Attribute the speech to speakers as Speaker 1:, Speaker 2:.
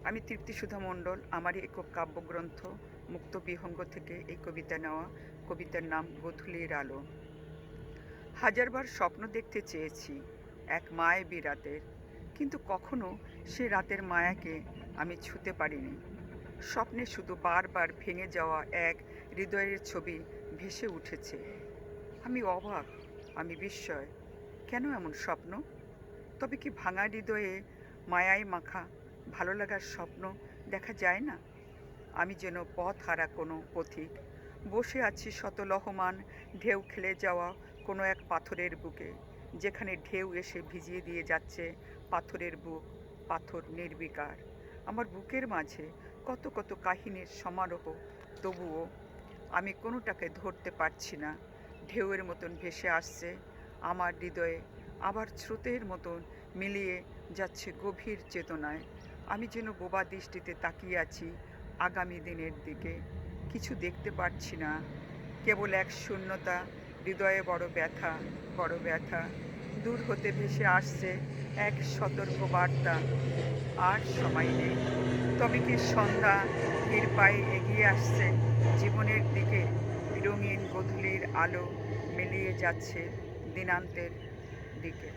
Speaker 1: আমি তৃপ্তিসুধা মণ্ডল। আমারই একক কাব্যগ্রন্থ মুক্তবিহঙ্গ থেকে এই কবিতা নেওয়া। কবিতার নাম গোধূলির আলো। হাজারবার স্বপ্ন দেখতে চেয়েছি এক মায়াবী রাতের, কিন্তু কখনো সে রাতের মায়াকে আমি ছুঁতে পারিনি। স্বপ্নে শুধু বারবার ভেঙে যাওয়া এক হৃদয়ের ছবি ভেসে উঠেছে। আমি অবাক, আমি বিস্ময়। কেন এমন স্বপ্ন? তবে কি ভাঙা হৃদয়ে মায়ায় মাখা ভালো লাগার স্বপ্ন দেখা যায় না? আমি যেন পথ হারা কোনো পথিক, বসে আছি শত লহমান ঢেউ খেলে যাওয়া কোনো এক পাথরের বুকে, যেখানে ঢেউ এসে ভিজিয়ে দিয়ে যাচ্ছে পাথরের বুক, পাথর নির্বিকার। আমার বুকের মাঝে কত কত কাহিনীর সমারোহ, তবুও আমি কোনোটাকে ধরতে পারছি না। ঢেউয়ের মতন ভেসে আসছে আমার হৃদয়ে, আবার স্রোতের মতন মিলিয়ে যাচ্ছে গভীর চেতনায়। আমি যেন বোবা দৃষ্টিতে তাকিয়ে আছি আগামী দিনের দিকে। কিছু দেখতে পারছি না, কেবল এক শূন্যতা, হৃদয়ে বড় ব্যথা, বড় ব্যথা। দূর হতে ভেসে আসছে এক সতর্ক বার্তা, আর সময় নেই। তবে কি সন্ধ্যা ধীর পায়ে এগিয়ে আসছে জীবনের দিকে, রঙিন গোধূলির আলো মিলিয়ে যাচ্ছে দিনান্তের দিকে।